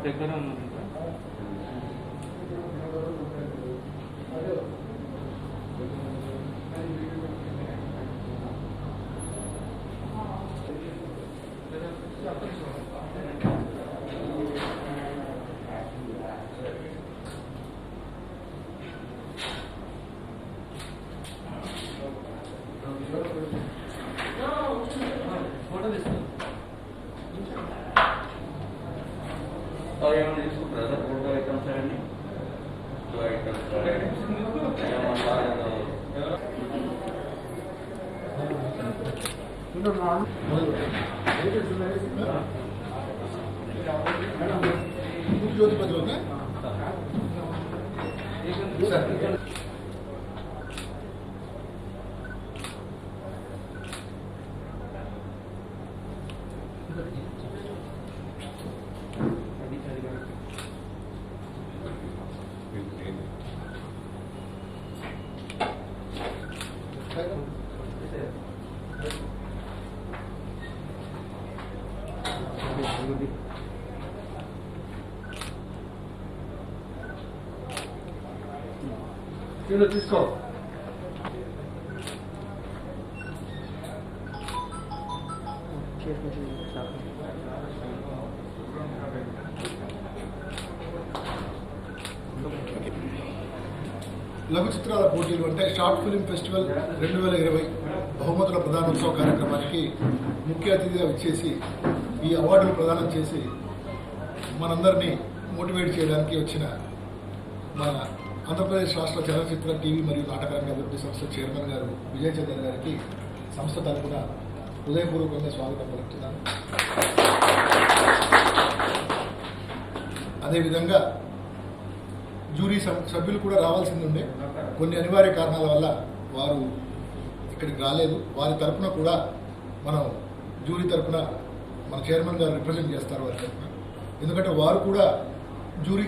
దగ్గర ఉన్నాను. ఫోటో తీస్తాను. ఏమైనా తీసుకుంటారా సార్? ఫోటో ఐటమ్స్ అండి, టూ ఐటమ్స్ జ్యోతిపతి తీసుకో. లఘు చిత్రాల పోటీలు అంటే షార్ట్ ఫిల్మ్ ఫెస్టివల్ 2020 బహుమతుల ప్రదానోత్సవ కార్యక్రమానికి ముఖ్య అతిథిగా వచ్చేసి ఈ అవార్డులు ప్రదానం చేసి మనందరినీ మోటివేట్ చేయడానికి వచ్చిన మన ఆంధ్రప్రదేశ్ రాష్ట్ర చలనచిత్ర టీవీ మరియు నాటకరంగ అభివృద్ధి సంస్థ చైర్మన్ గారు విజయ్ చంద్ర గారికి సంస్థ తరఫున హృదయపూర్వకంగా స్వాగతం పలుకుతున్నాను. అదేవిధంగా జ్యూరీ సభ్యులు కూడా రావాల్సింది ఉండే, కొన్ని అనివార్య కారణాల వల్ల వారు ఇక్కడికి రాలేదు. వారి తరఫున కూడా మనం జ్యూరీ తరఫున మన చైర్మన్ గారు రిప్రజెంట్ చేస్తారు వారి తరఫున. ఎందుకంటే వారు కూడా జ్యూరీ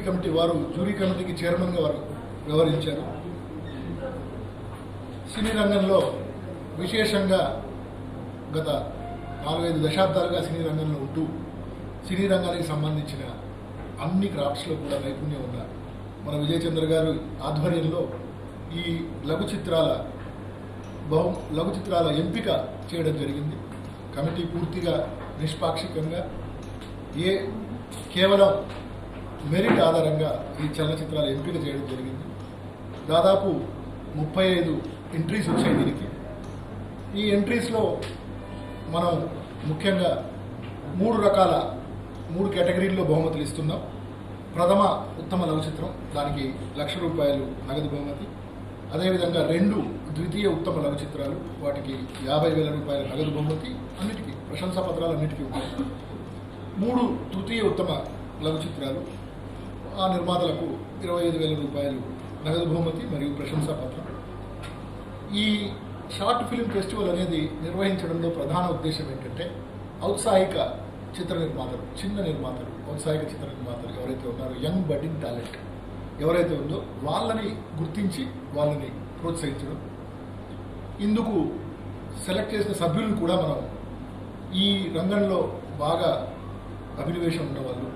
కమిటీకి చైర్మన్గా వారు వ్యవహరించారు. సినీ రంగంలో విశేషంగా గత 4-5 దశాబ్దాలుగా సినీ రంగంలో ఉంటూ సినీ రంగానికి సంబంధించిన అన్ని క్రాఫ్ట్స్లో కూడా నైపుణ్యం ఉన్న మన విజయ్ చంద్ర గారు ఆధ్వర్యంలో ఈ లఘు చిత్రాల ఎంపిక చేయడం జరిగింది. కమిటీ పూర్తిగా నిష్పాక్షికంగా కేవలం మెరిట్ ఆధారంగా ఈ చలనచిత్రాల ఎంపిక చేయడం జరిగింది. దాదాపు 35 ఎంట్రీస్ వచ్చాయి దీనికి. ఈ ఎంట్రీస్లో మనం ముఖ్యంగా 3 కేటగిరీల్లో బహుమతులు ఇస్తున్నాం. ప్రథమ ఉత్తమ లఘు చిత్రం, దానికి ₹1,00,000 నగదు బహుమతి. అదేవిధంగా 2 ద్వితీయ ఉత్తమ లఘు చిత్రాలు, వాటికి ₹50,000 నగదు బహుమతి. అన్నిటికీ ప్రశంసా పత్రాలు అన్నిటికీ ఉన్నాయి. 3 తృతీయ ఉత్తమ లఘు చిత్రాలు, ఆ నిర్మాతలకు ₹25,000 నగదు బహుమతి మరియు ప్రశంసా పత్రం. ఈ షార్ట్ ఫిల్మ్ ఫెస్టివల్ అనేది నిర్వహించడంలో ప్రధాన ఉద్దేశం ఏంటంటే ఔత్సాహిక చిత్ర నిర్మాతలు, ఔత్సాహిక చిత్ర నిర్మాతలు ఎవరైతే ఉన్నారో, యంగ్ బడ్డింగ్ టాలెంట్ ఎవరైతే ఉందో వాళ్ళని గుర్తించి వాళ్ళని ప్రోత్సహించడం. ఇందుకు సెలెక్ట్ చేసిన సభ్యులను కూడా మనం ఈ రంగంలో బాగా అభినవేశం ఉన్నవాళ్ళు,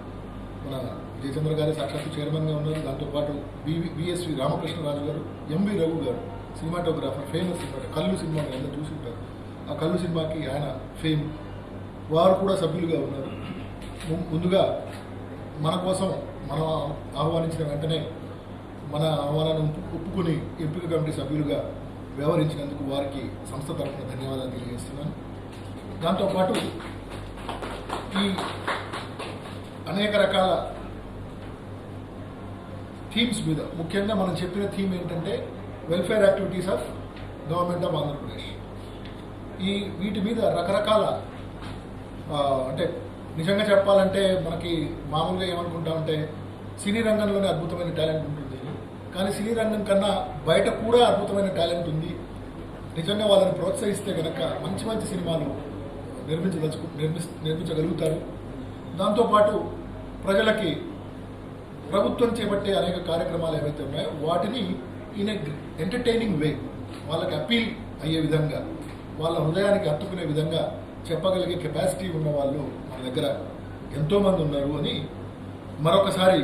మన జయచంద్ర గారి సాక్షాత్తు చైర్మన్గా ఉన్నారు. దాంతోపాటు బిఎస్వి రామకృష్ణరాజు గారు, ఎంవి రఘు గారు సినిమాటోగ్రాఫర్, ఫేమస్ సినిమా కళ్ళు సినిమా అందరూ చూసి ఉంటారు. ఆ కళ్ళు సినిమాకి ఆయన ఫేమ్, వారు కూడా సభ్యులుగా ఉన్నారు. ముందుగా మన కోసం మనం ఆహ్వానించిన వెంటనే మన ఆహ్వానాన్ని ఒప్పుకుని ఎంపిక కమిటీ సభ్యులుగా వ్యవహరించినందుకు వారికి సంస్థ తరఫున ధన్యవాదాలు తెలియజేస్తున్నాను. దాంతోపాటు ఈ అనేక రకాల థీమ్స్ మీద, ముఖ్యంగా మనం చెప్పిన థీమ్ ఏంటంటే welfare activities of government of Andhra Pradesh. వీటి మీద రకరకాల అంటే నిజంగా చెప్పాలంటే మనకి మామూలుగా ఏమనుకుంటామంటే సినీ రంగంలోనే అద్భుతమైన టాలెంట్ ఉంటుంది, కానీ సినీ రంగం కన్నా బయట కూడా అద్భుతమైన టాలెంట్ ఉంది. నిజంగా వాళ్ళని ప్రోత్సహిస్తే కనుక మంచి మంచి సినిమాలు నిర్మించగలుగుతారు. దాంతోపాటు ప్రజలకి ప్రభుత్వం చేపట్టే అనేక కార్యక్రమాలు ఏవైతే ఉన్నాయో వాటిని ఇన్ ఎంటర్టైనింగ్ వే వాళ్ళకి అపీల్ అయ్యే విధంగా, వాళ్ళ హృదయానికి హత్తుకునే విధంగా చెప్పగలిగే కెపాసిటీ ఉన్న వాళ్ళు మన దగ్గర ఎంతోమంది ఉన్నారు అని మరొకసారి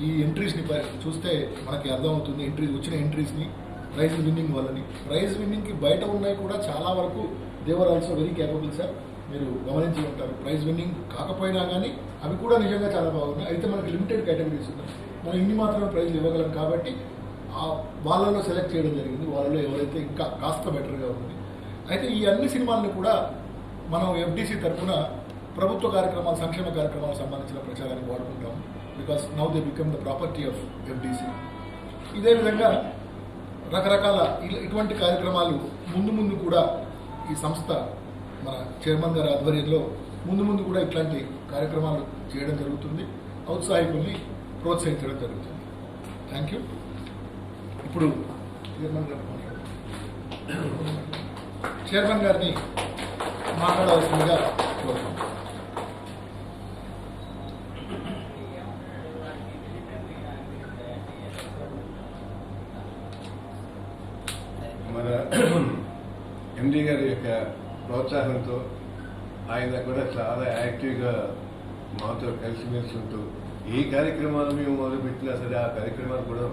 ఈ ఎంట్రీస్ని చూస్తే మనకి అర్థమవుతుంది. వచ్చిన ఎంట్రీస్ని ప్రైజ్ విన్నింగ్ వాళ్ళని, ప్రైజ్ విన్నింగ్కి బయట ఉన్నాయి కూడా చాలా వరకు దేవర్ ఆల్సో వెరీ కేపబుల్ సార్. మీరు గమనించి ఉంటారు. ప్రైజ్ విన్నింగ్ కాకపోయినా కానీ అవి కూడా నిజంగా చాలా బాగున్నాయి. అయితే మనకి లిమిటెడ్ కేటగిరీస్ ఉన్నాయి, మనం ఇన్ని మాత్రమే ప్రైజ్లు ఇవ్వగలం కాబట్టి వాళ్ళలో సెలెక్ట్ చేయడం జరిగింది. వాళ్ళలో ఎవరైతే ఇంకా కాస్త బెటర్గా ఉంది. అయితే ఈ అన్ని సినిమాలను కూడా మనం ఎఫ్డీసీ తరఫున ప్రభుత్వ కార్యక్రమాలు, సంక్షేమ కార్యక్రమాలకు సంబంధించిన ప్రచారానికి వాడుకుంటాం. Because now they become the property of FDC. ఇదే విధంగా రకరకాల ఇటువంటి కార్యక్రమాలు ముందు కూడా ఈ సంస్థ మన చైర్మన్ గారి ఆధ్వర్యంలో ముందు కూడా ఇట్లాంటి కార్యక్రమాలు చేయడం జరుగుతుంది. ఔత్సాహికుల్ని ప్రోత్సహించడం జరుగుతుంది. Thank you. ఇప్పుడు చైర్మన్ గారిని మాట్లాడవలసిందిగా కోరుతున్నాను. మన ఎండి గారి యొక్క ప్రోత్సాహంతో ఆయన కూడా చాలా యాక్టివ్గా మాతో కలిసిమెలిసి ఉంటూ ఏ కార్యక్రమాలు మేము మొదలుపెట్టినా సరే ఆ కార్యక్రమాలు కూడా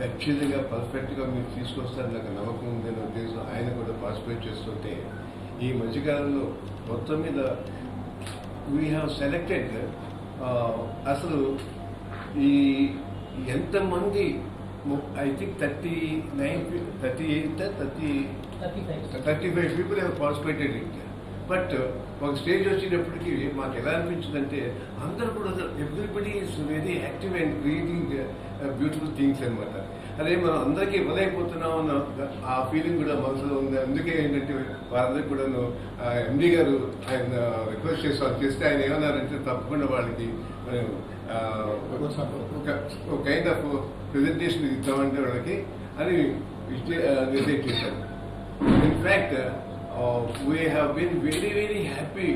ఖచ్చితంగా పర్ఫెక్ట్గా మీరు తీసుకొస్తారని నాకు నమ్మకం ఉందనే ఉద్దేశం ఆయన కూడా పార్టిసిపేట్ చేస్తుంటే ఈ మధ్యకాలంలో మొత్తం మీద వీ హ్యావ్ సెలెక్టెడ్ అసలు ఈ ఎంతమంది I think 35 people have participated in it. But ఒక స్టేజ్ వచ్చేటప్పటికి మాకు ఎలా అనిపించిందంటే అందరూ కూడా everybody is very active and creating beautiful things అనమాట. అదే మనం అందరికీ ఇవ్వలేకపోతున్నాం అన్న ఆ ఫీలింగ్ కూడా మనసులో ఉంది. అందుకే ఏంటంటే వాళ్ళందరికీ కూడా ఎండి గారు ఆయన రిక్వెస్ట్ చేస్తే ఆయన ఏమన్నారంటే తప్పకుండా వాళ్ళకి ఒక కైండ్ ఆఫ్ ప్రెజెంటేషన్ ఇద్దామంటే వాళ్ళకి అని డిసైడ్ చేశారు. In fact we have been very, very happy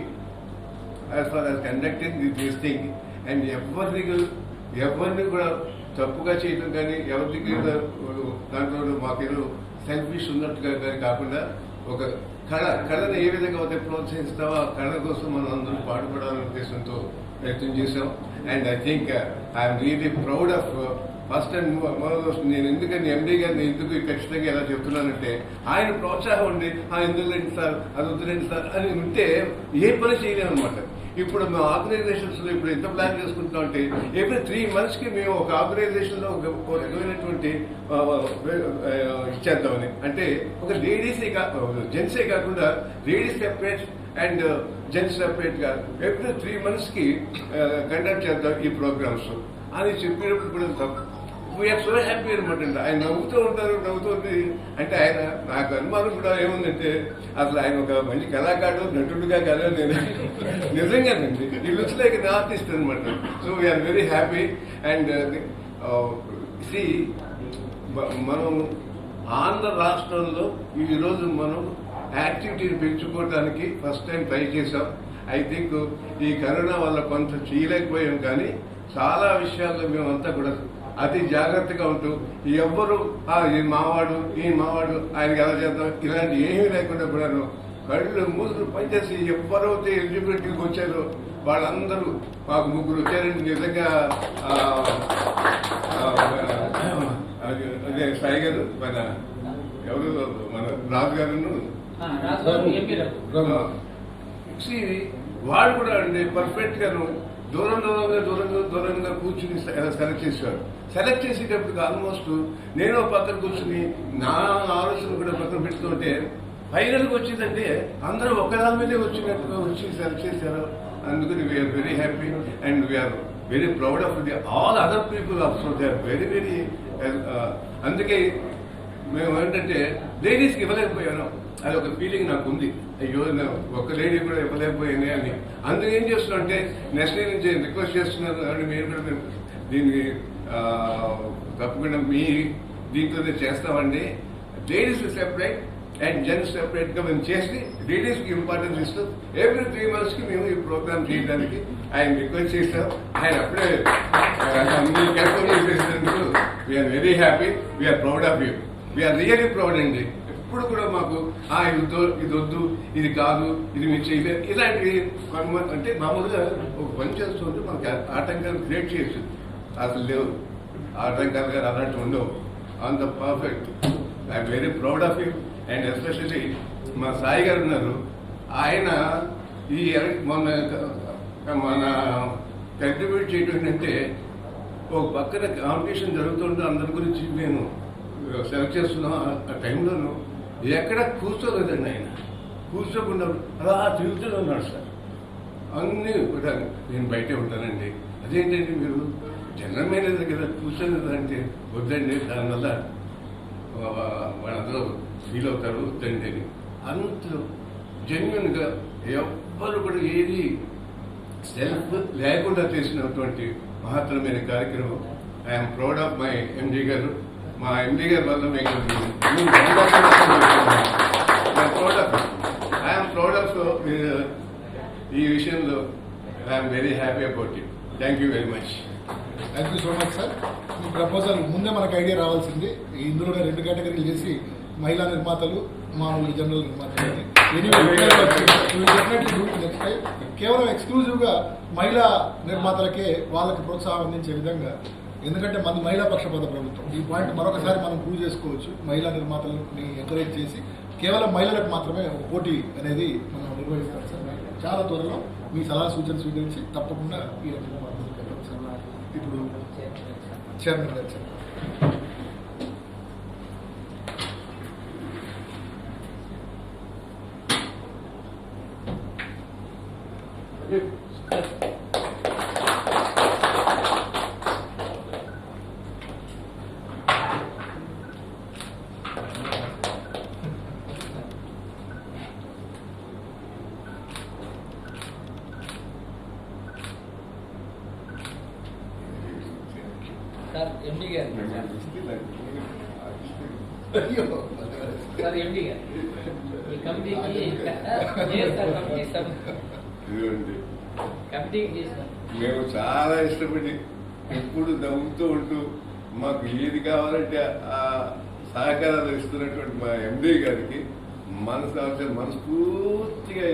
as far as conducting this thing, and ఎవరిని కూడా తప్పుగా చేయడం కానీ ఎవరికి దాంట్లో మాకేదో సెల్ఫిష్ ఉన్నట్టుగా కానీ కాకుండా ఒక కళను ఏ విధంగా అయితే ప్రోత్సహిస్తామో ఆ కళ కోసం మనం అందరూ పాటుపడాలనే ఉద్దేశంతో ప్రయత్నం చేశాం. And I think I'm really proud of first and most. నేను ఎందుకని ఎండీ గారిని ఎందుకు ఖచ్చితంగా ఎలా చెప్తున్నానంటే ఆయన ప్రోత్సాహం ఉండి ఎందుకు రండి సార్, అది వద్దురండి సార్ అని ఉంటే ఏ పని చేయలేము అనమాట. ఇప్పుడు మేము ఆర్గనైజేషన్స్లో ఇప్పుడు ఎంత ప్లాన్ చేసుకుంటున్నాం అంటే ఎవ్రీ 3 months మేము ఒక ఆర్గనైజేషన్లో ఒక రకమైనటువంటి ఇచ్చేద్దామని. అంటే ఒక లేడీసే జెంట్సే కాకుండా లేడీస్ సెపరేట్ అండ్ జెంట్స్ సెపరేట్గా ఎవ్రీ 3 months కండక్ట్ చేద్దాం ఈ ప్రోగ్రామ్స్ అని చెప్పినప్పుడు కూడా వీఆర్ సో హ్యాపీ అనమాట. ఆయన నవ్వుతూ ఉంటారు, నవ్వుతుంది అంటే ఆయన నాకు అనుమానం కూడా ఏముందంటే అసలు ఆయన ఒక మంచి కళాకారుడు, నటుడుగా కదా నేను నిజంగానండి ఈ లుక్స్ లైక్ an artist అనమాట. So we are very happy. And see మనం ఆంధ్ర రాష్ట్రంలో ఈరోజు మనం యాక్టివిటీని పెంచుకోవడానికి ఫస్ట్ టైం ట్రై చేసాం. ఐ థింక్ ఈ కరోనా వల్ల కొంత చేయలేకపోయాం, కానీ చాలా విషయాల్లో మేమంతా కూడా అతి జాగ్రత్తగా ఉంటూ ఎవ్వరు ఈ మావాడు ఆయనకి ఎలా చేద్దాం ఇలాంటి ఏమీ లేకుండా కూడాను కళ్ళు మూసులు పనిచేసి ఎవరైతే ఎలిజిబిలిటీకి వచ్చారో వాళ్ళందరూ మాకు 3 వచ్చారండి. నిజంగా అదే సాయి గారు, మన ఎవరు మన రాజు గారు వాళ్ళు కూడా అండి పర్ఫెక్ట్ గాను దూరంగా కూర్చుని సెలెక్ట్ చేశారు. సెలెక్ట్ చేసేటప్పుడు ఆల్మోస్ట్ నేను పక్కన కూర్చుని నా ఆలోచన కూడా పక్కన పెట్టుకుంటే ఫైనల్గా వచ్చిందంటే అందరూ ఒకదాని మీదే వచ్చినట్టుగా వచ్చి సెలెక్ట్ చేశారు. అందుకని we are very happy and we are very proud of the all other people also. They are very very అందుకే మేము ఏంటంటే లేడీస్కి ఇవ్వలేకపోయాను, అది ఒక ఫీలింగ్ నాకు ఉంది. అయ్యో ఒక లేడీ కూడా ఇవ్వలేకపోయానే అని. అందుకు ఏం చేస్తున్నాం అంటే నెక్స్ట్ డే నుంచి రిక్వెస్ట్ చేస్తున్నారు అని మీరు కూడా దీన్ని తప్పకుండా మీ దీంట్లోనే చేస్తామండి. లేడీస్ సెపరేట్ అండ్ జెంట్స్ సెపరేట్గా మేము చేసి లేడీస్కి ఇంపార్టెన్స్ ఇస్తూ ఎవ్రీ 3 months మేము ఈ ప్రోగ్రామ్ చేయడానికి ఆయన రిక్వెస్ట్ చేస్తాం. ఆయన అప్పుడే చేసినందుకు we are very happy, we are proud of you, we are really proud అండి. ఇప్పుడు కూడా మాకు ఇది వద్దు, ఇది కాదు, ఇది మీరు చేయలేదు, ఇలాంటివి కొంతమంది అంటే మామూలుగా ఒక పని చేస్తుంటే మనకి ఆటంకాలు క్రియేట్ చేయొచ్చు, అసలు లేవు ఆటంకాలు గారు అలాంటివి ఉండవు. అంత perfect. I'm very proud of you. And especially మా సాయి గారు ఉన్నారు, ఆయన ఈ మన కంట్రిబ్యూట్ చేయడం ఏంటంటే ఒక పక్కన కాంపిటీషన్ జరుగుతుంటే అందరి గురించి నేను సెలెక్ట్ చేస్తున్నాం. ఆ టైంలోనూ ఎక్కడ కూర్చోలేదండి, ఆయన కూర్చోకుండా అలా తిరుగుతూ ఉన్నాడు సార్. అన్నీ కూడా నేను బయటే ఉంటానండి, అదేంటండి మీరు జనరల్ మేనేజర్ కదా కూర్చోలేదంటే వద్దండి, దానివల్ల వాళ్ళందరూ ఫీల్ అవుతారు వద్దండి అని. అంత జెన్యున్గా ఎవ్వరు కూడా ఏది సెల్ఫ్ లేకుండా చేసినటువంటి మహత్తరమైన కార్యక్రమం. ఐఎమ్ ప్రౌడ్ ఆఫ్ మై ఎండి గారు. మా ఎండి గారి వల్ల ఐఎమ్ ప్రౌడ్ ఆఫ్ ఈ విషయంలో I'm very happy about it. Thank you very much. Thank you so much sir. ఈ ప్రపోజల్ ముందే మనకు ఐడియా రావాల్సింది. ఇందులో 2 కేటగిరీలు చేసి మహిళా నిర్మాతలు, మామూలు జనరల్ నిర్మాతలు నెక్స్ట్ టైం కేవలం ఎక్స్క్లూజివ్గా మహిళా నిర్మాతలకే వాళ్ళకి ప్రోత్సాహం అందించే విధంగా, ఎందుకంటే మన మహిళా పక్షపాత ప్రభుత్వం. ఈ పాయింట్ మరొకసారి మనం ప్రూవ్ చేసుకోవచ్చు. మహిళా నిర్మాతలని ఎంకరేజ్ చేసి కేవలం మహిళలకు మాత్రమే ఒక పోటీ అనేది మనం నిర్వహిస్తాం సార్. చాలా త్వరలో మీ సలహా సూచనలు స్వీకరించి తప్పకుండా ఈ ఇప్పుడు చైర్మన్ గారు సార్. సార్ ఎండి గారు, సార్ ఎండి గారు ఈ కమిటీకి చేస్తారు, కమిటీకి చేస్తారు. మేము చాలా ఇష్టపడి ఎప్పుడు నవ్వుతూ ఉంటూ మాకు ఏది కావాలంటే ఆ సహకారాలు ఇస్తున్నటువంటి మా ఎండి గారికి మనస్ఫూర్తిగా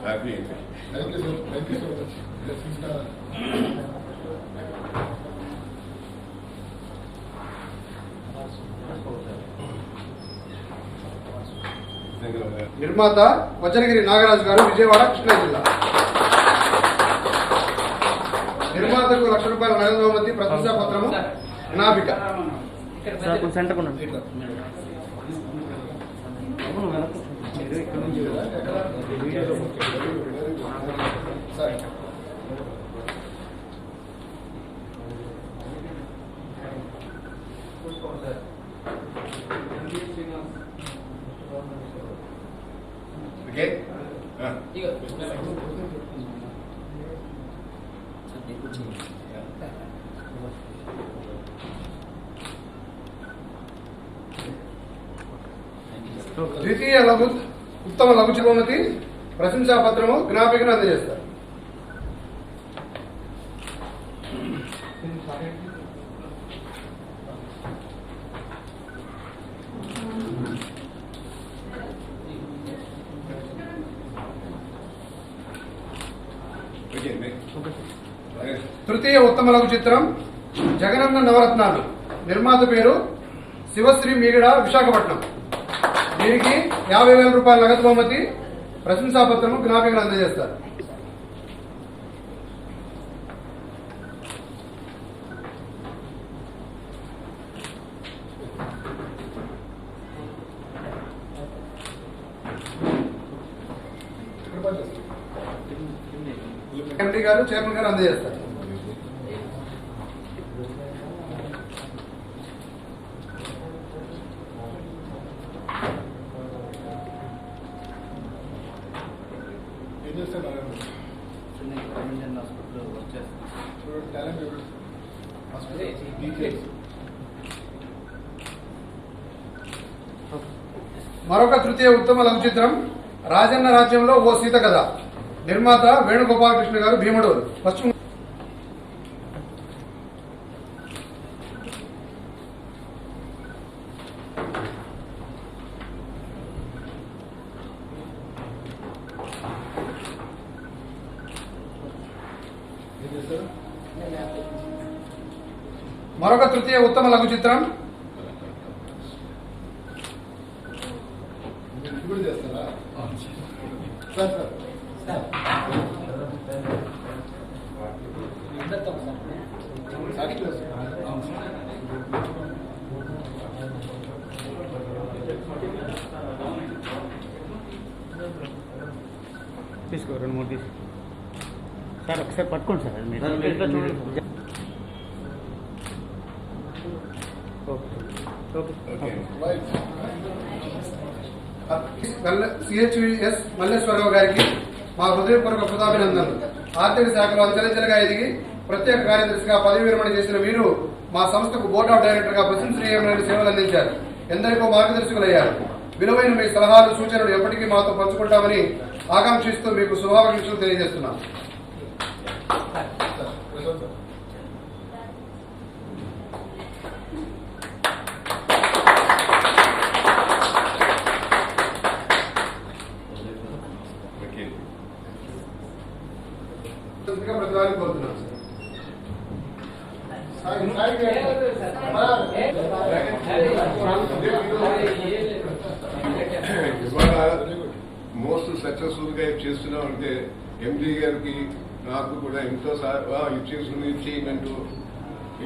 happy. Thank you sir. Thank you so much. నిర్మాత వజ్రగిరి నాగరాజు గారు, విజయవాడ, కృష్ణా జిల్లా. నిర్మాతకు ₹1,00,000 నగదు బహుమతి, ప్రశంసా పత్రము, జ్ఞాపిక. ఓకే. ద్వితీయ ఉత్తమ లఘు బహుమతి, ప్రశంసా పత్రము, జ్ఞాపికను అందజేస్తారు. తృతీయ ఉత్తమ లఘు చిత్రం జగనన్న నవరత్నాలు, నిర్మాత పేరు శివశ్రీ మీగడ, విశాఖపట్నం. దీనికి ₹50,000 నగదు బహుమతి, ప్రశంసా పత్రము, జ్ఞాపికను అందజేస్తారు. ఎండి గారు, చైర్మన్ గారు అందజేస్తారు. ఏం చేస్తారు టాలెంట్ డీటెయిల్స్ మరొక తృతీయ ఉత్తమ లఘు చిత్రం రాజన్న రాజ్యంలో ఓ సీత కథ. నిర్మాత వేణుగోపాలకృష్ణ గారు, భీమడోలు. పశ్చిమ మరొక తృతీయ ఉత్తమ లఘు చిత్రం ఇప్పుడు చేస్తారా సార్ సార్ అందరితో సార్ సాక్షి చేస్తారా? అవును సార్. తీసుకో 2-3 తీసుకో సార్. ఒకసారి పట్టుకోండి సార్. మీరు ఇట్లా చూడండి. ఓకే. రైట్. సిహెచ్విఎస్ మల్లేశ్వరరావు గారికి మా హృదయపూర్వక కృతాభినందనలు. ఆర్థిక శాఖలో అంచెలంచెలుగా ఎదిగి ప్రత్యేక కార్యదర్శిగా పదవి విరమణ చేసిన మీరు మా సంస్థకు బోర్డ్ ఆఫ్ డైరెక్టర్ గా ప్రశంసనీయమైన సేవలు అందించారు. ఎందరికో మార్గదర్శకులయ్యారు. విలువైన మీ సలహాలు, సూచనలు ఎప్పటికీ మాతో పంచుకుంటామని ఆకాంక్షిస్తూ మీకు శుభాకాంక్షలు తెలియజేస్తున్నాం. ప్రతివారికి కోరుతున్నాం. ఇవాళ మోస్ట్ సక్సెస్ఫుల్ గా చేస్తున్నాం అంటే ఎండి గారికి నాకు కూడా ఎంతో ఇచ్చేసినట్టు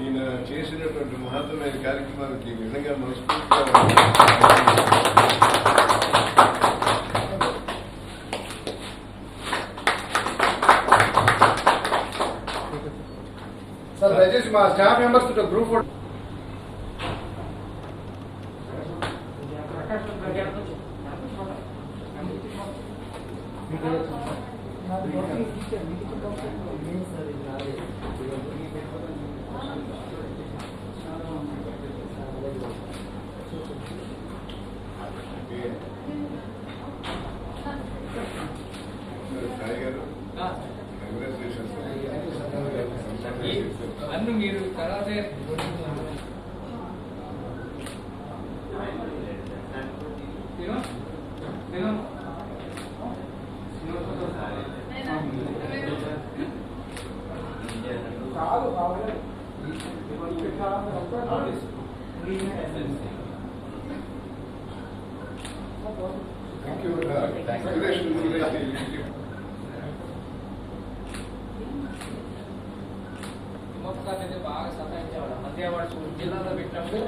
ఈయన చేసినటువంటి మహత్తరమైన కార్యక్రమానికి నిజంగా మనస్ఫూర్తిగా సార్ దయచేసి మా staff members group photo Sai గారు కంగ్రాచులేషన్స్. అన్ను మీరు తర్వాత థ్యాంక్ యూ. అయితే బాగా సతాయించేవాడు. మధ్యవాడు జిల్లాలో పెట్టినప్పుడు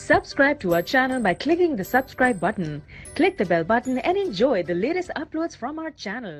Subscribe to our channel by clicking the subscribe button. Click the bell button and enjoy the latest uploads from our channel.